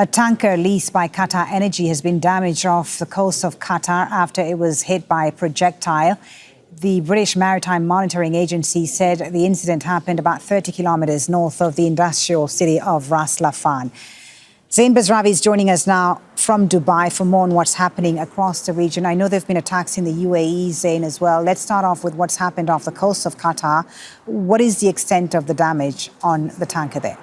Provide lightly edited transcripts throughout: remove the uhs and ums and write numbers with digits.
A tanker leased by QatarEnergy has been damaged off the coast of Qatar after it was hit by a projectile. The British Maritime Monitoring Agency said the incident happened about 30 kilometres north of the industrial city of Ras Laffan. Zein Basravi is joining us now from Dubai for more on what's happening across the region. I know there have been attacks in the UAE, Zein, as well. Let's start off with what's happened off the coast of Qatar. What is the extent of the damage on the tanker there?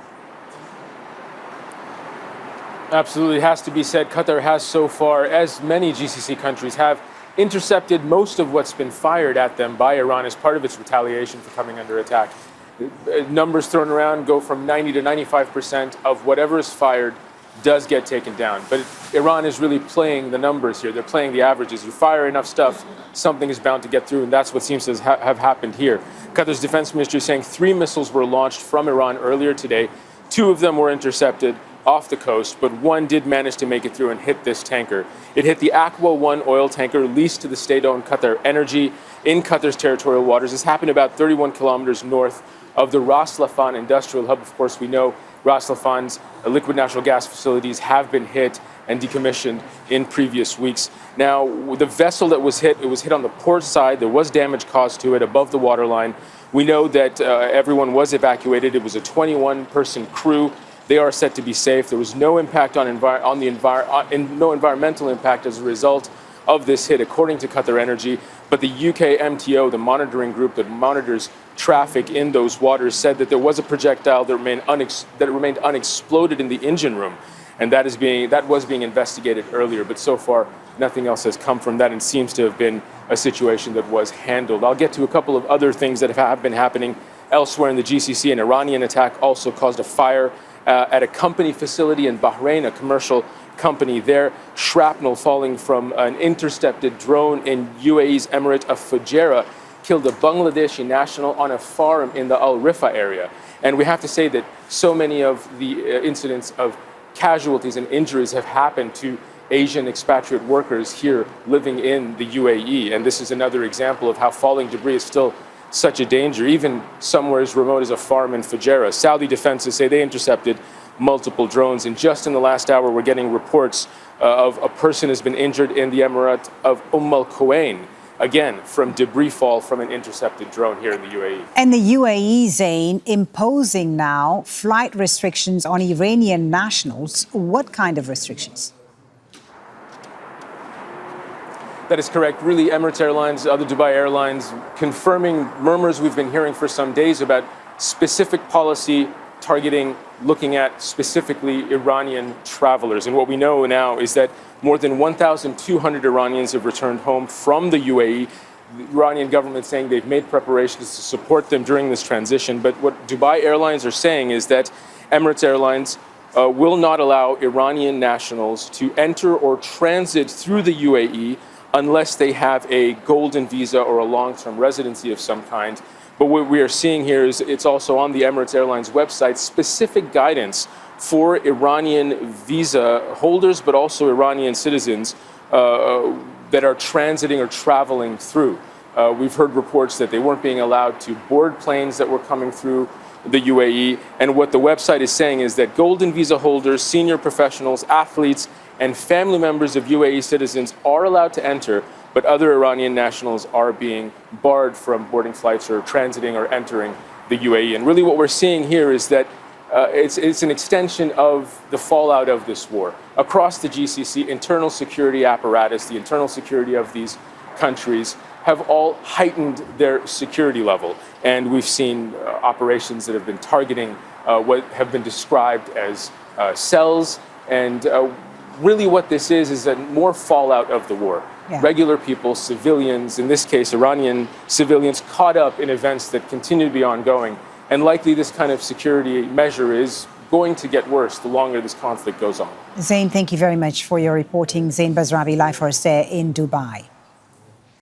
Absolutely, has to be said, Qatar has so far, as many GCC countries have, intercepted most of what's been fired at them by Iran as part of its retaliation for coming under attack. Numbers thrown around go from 90 to 95% of whatever is fired does get taken down. But Iran is really playing the numbers here. They're playing the averages. You fire enough stuff, something is bound to get through, and that's what seems to have happened here. Qatar's defense ministry is saying 3 missiles were launched from Iran earlier today. 2 of them were intercepted off the coast, but 1 did manage to make it through and hit this tanker. It hit the Aqua 1 oil tanker leased to the state-owned QatarEnergy in Qatar's territorial waters. This happened about 31 kilometers north of the Ras Laffan industrial hub. Of course, we know Ras Laffan's liquid natural gas facilities have been hit and decommissioned in previous weeks. Now, the vessel that was hit, it was hit on the port side. There was damage caused to it above the waterline. We know that everyone was evacuated. It was a 21-person crew. They are set to be safe. There was no impact on no environmental impact as a result of this hit, according to QatarEnergy. But the UK MTO, the monitoring group that monitors traffic in those waters, said that there was a projectile that remained unexploded in the engine room, and that was being investigated earlier. But so far, nothing else has come from that, and seems to have been a situation that was handled. I'll get to a couple of other things that have been happening elsewhere in the GCC. An Iranian attack also caused a fire at a company facility in Bahrain, a commercial company there. Shrapnel falling from an intercepted drone in UAE's emirate of Fujairah killed a Bangladeshi national on a farm in the Al Rifa area. And we have to say that so many of the incidents of casualties and injuries have happened to Asian expatriate workers here living in the UAE. And this is another example of how falling debris is still such a danger, even somewhere as remote as a farm in Fujairah. Saudi defenses say they intercepted multiple drones, and just in the last hour we're getting reports of a person has been injured in the emirate of Al Quwain, again from debris fall from an intercepted drone here in the UAE. And the UAE, Zein, imposing now flight restrictions on Iranian nationals. What kind of restrictions? That is correct. Really, Emirates Airlines, other Dubai Airlines, confirming murmurs we've been hearing for some days about specific policy targeting, looking at specifically Iranian travelers. And what we know now is that more than 1,200 Iranians have returned home from the UAE. The Iranian government saying they've made preparations to support them during this transition. But what Dubai Airlines are saying is that Emirates Airlines will not allow Iranian nationals to enter or transit through the UAE unless they have a golden visa or a long-term residency of some kind. But what we are seeing here is it's also on the Emirates Airlines website, specific guidance for Iranian visa holders, but also Iranian citizens that are transiting or traveling through. We've heard reports that they weren't being allowed to board planes that were coming through the UAE. And what the website is saying is that golden visa holders, senior professionals, athletes, and family members of UAE citizens are allowed to enter, but other Iranian nationals are being barred from boarding flights or transiting or entering the UAE. And really what we're seeing here is that it's an extension of the fallout of this war. Across the GCC, internal security apparatus, the internal security of these countries have all heightened their security level. And we've seen operations that have been targeting what have been described as cells. And really what this is a more fallout of the war. Yeah. Regular people, civilians, in this case Iranian civilians, caught up in events that continue to be ongoing. And likely this kind of security measure is going to get worse the longer this conflict goes on. Zein, thank you very much for your reporting. Zein Basravi, live for us there in Dubai.